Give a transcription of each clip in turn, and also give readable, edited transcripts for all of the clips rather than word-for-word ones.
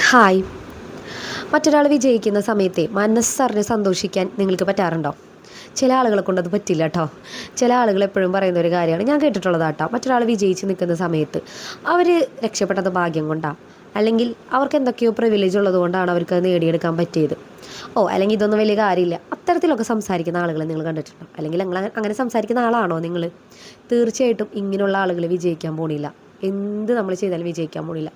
Hi. മറ്റൊരാൾ വിജയിക്കുന്ന സമയത്തെ മനസ്സറിഞ്ഞ് സന്തോഷിക്കാൻ നിങ്ങൾക്ക് പറ്റാറുണ്ടോ? ചില ആളുകളെ കൊണ്ട് അത് പറ്റില്ല കേട്ടോ. ചില ആളുകൾ എപ്പോഴും പറയുന്ന ഒരു കാര്യമാണ്, ഞാൻ കേട്ടിട്ടുള്ളതാട്ടോ, മറ്റൊരാൾ വിജയിച്ച് നിൽക്കുന്ന സമയത്ത് അവർ രക്ഷപ്പെട്ടത് ഭാഗ്യം കൊണ്ടാണ്, അല്ലെങ്കിൽ അവർക്ക് എന്തൊക്കെയോ പ്രിവിലേജ് ഉള്ളത് കൊണ്ടാണ് അവർക്ക് അത് നേടിയെടുക്കാൻ പറ്റിയത്, അല്ലെങ്കിൽ ഇതൊന്നും വലിയ കാര്യമില്ല, അത്തരത്തിലൊക്കെ സംസാരിക്കുന്ന ആളുകളെ നിങ്ങൾ കണ്ടിട്ടുണ്ടോ? അല്ലെങ്കിൽ അങ്ങനെ സംസാരിക്കുന്ന ആളാണോ നിങ്ങൾ? തീർച്ചയായിട്ടും ഇങ്ങനെയുള്ള ആളുകൾ വിജയിക്കാൻ പോണില്ല. എന്ത് നമ്മൾ ചെയ്താലും വിജയിക്കാൻ പോണില്ല.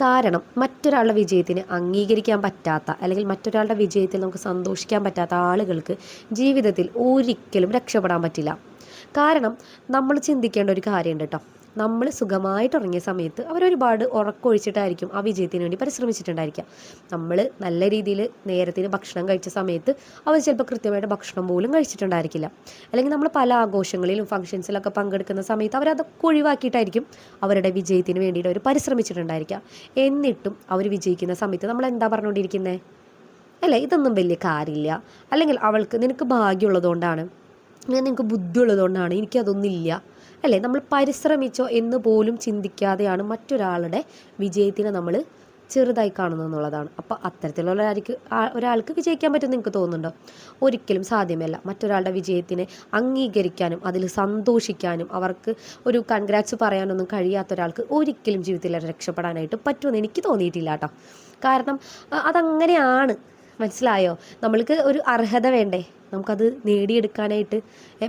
കാരണം മറ്റൊരാളുടെ വിജയത്തിന് അംഗീകരിക്കാൻ പറ്റാത്ത, അല്ലെങ്കിൽ മറ്റൊരാളുടെ വിജയത്തിൽ നമുക്ക് സന്തോഷിക്കാൻ പറ്റാത്ത ആളുകൾക്ക് ജീവിതത്തിൽ ഒരിക്കലും രക്ഷപ്പെടാൻ പറ്റില്ല. കാരണം നമ്മൾ ചിന്തിക്കേണ്ട ഒരു കാര്യമുണ്ട് കേട്ടോ. നമ്മൾ സുഖമായിട്ട് ഉറങ്ങിയ സമയത്ത് അവരൊരുപാട് ഉറക്കമൊഴിച്ചിട്ടായിരിക്കും ആ വിജയത്തിന് വേണ്ടി പരിശ്രമിച്ചിട്ടുണ്ടായിരിക്കുക. നമ്മൾ നല്ല രീതിയിൽ നേരത്തിന് ഭക്ഷണം കഴിച്ച സമയത്ത് അവർ ചിലപ്പോൾ കൃത്യമായിട്ട് ഭക്ഷണം പോലും കഴിച്ചിട്ടുണ്ടായിരിക്കില്ല. അല്ലെങ്കിൽ നമ്മൾ പല ആഘോഷങ്ങളിലും ഫംഗ്ഷൻസിലൊക്കെ പങ്കെടുക്കുന്ന സമയത്ത് അവരതൊക്കെ ഒഴിവാക്കിയിട്ടായിരിക്കും അവരുടെ വിജയത്തിന് വേണ്ടിയിട്ട് അവർ പരിശ്രമിച്ചിട്ടുണ്ടായിരിക്കുക. എന്നിട്ടും അവർ വിജയിക്കുന്ന സമയത്ത് നമ്മൾ എന്താ പറഞ്ഞുകൊണ്ടിരിക്കുന്നത്? അല്ലേ, ഇതൊന്നും വലിയ കാര്യമില്ല, അല്ലെങ്കിൽ നിനക്ക് ഭാഗ്യമുള്ളതുകൊണ്ടാണ്, നിനക്ക് ബുദ്ധി ഉള്ളതുകൊണ്ടാണ്, എനിക്കതൊന്നുമില്ല, അല്ലേ, നമ്മൾ പരിശ്രമിച്ചോ എന്ന് പോലും ചിന്തിക്കാതെയാണ് മറ്റൊരാളുടെ വിജയത്തിനെ നമ്മൾ ചെറുതായി കാണുന്നു എന്നുള്ളതാണ്. അപ്പോൾ അത്തരത്തിലുള്ള ഒരാൾക്ക് വിജയിക്കാൻ പറ്റുമെന്ന് നിങ്ങൾക്ക് തോന്നുന്നുണ്ടോ? ഒരിക്കലും സാധ്യമല്ല. മറ്റൊരാളുടെ വിജയത്തിനെ അംഗീകരിക്കാനും അതിൽ സന്തോഷിക്കാനും അവർക്ക് ഒരു കൺഗ്രാറ്റ്സ് പറയാനൊന്നും കഴിയാത്ത ഒരാൾക്ക് ഒരിക്കലും ജീവിതത്തിൽ രക്ഷപ്പെടാനായിട്ട് പറ്റുമെന്ന് എനിക്ക് തോന്നിയിട്ടില്ല കേട്ടോ. കാരണം അതങ്ങനെയാണ്. മനസ്സിലായോ? നമ്മൾക്ക് ഒരു അർഹത വേണ്ടേ നമുക്കത് നേടിയെടുക്കാനായിട്ട്?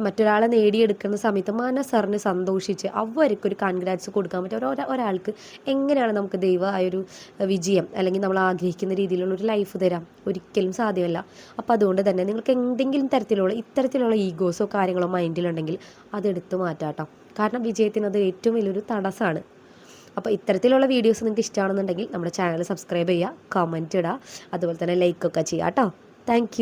മറ്റൊരാളെ നേടിയെടുക്കുന്ന സമയത്ത് മനസ്സറിഞ്ഞ് സന്തോഷിച്ച് അവർക്കൊരു കൺഗ്രാറ്റ്സ് കൊടുക്കാൻ പറ്റും ഒരാൾക്ക് എങ്ങനെയാണ് നമുക്ക് ദൈവമായൊരു വിജയം, അല്ലെങ്കിൽ നമ്മൾ ആഗ്രഹിക്കുന്ന രീതിയിലുള്ളൊരു ലൈഫ് തരാം? ഒരിക്കലും സാധ്യമല്ല. അപ്പോൾ അതുകൊണ്ട് തന്നെ നിങ്ങൾക്ക് എന്തെങ്കിലും ഇത്തരത്തിലുള്ള ഈഗോസോ കാര്യങ്ങളോ മൈൻഡിലുണ്ടെങ്കിൽ അതെടുത്ത് മാറ്റാം കേട്ടോ. കാരണം വിജയത്തിനത് ഏറ്റവും വലിയൊരു തടസ്സമാണ്. അപ്പോൾ ഇത്തരത്തിലുള്ള വീഡിയോസ് നിങ്ങൾക്ക് ഇഷ്ടമാണെന്നുണ്ടെങ്കിൽ നമ്മുടെ ചാനൽ സബ്സ്ക്രൈബ് ചെയ്യുക, കമൻറ്റ് ഇടുക, അതുപോലെ തന്നെ ലൈക്കൊക്കെ ചെയ്യുക കേട്ടോ. താങ്ക്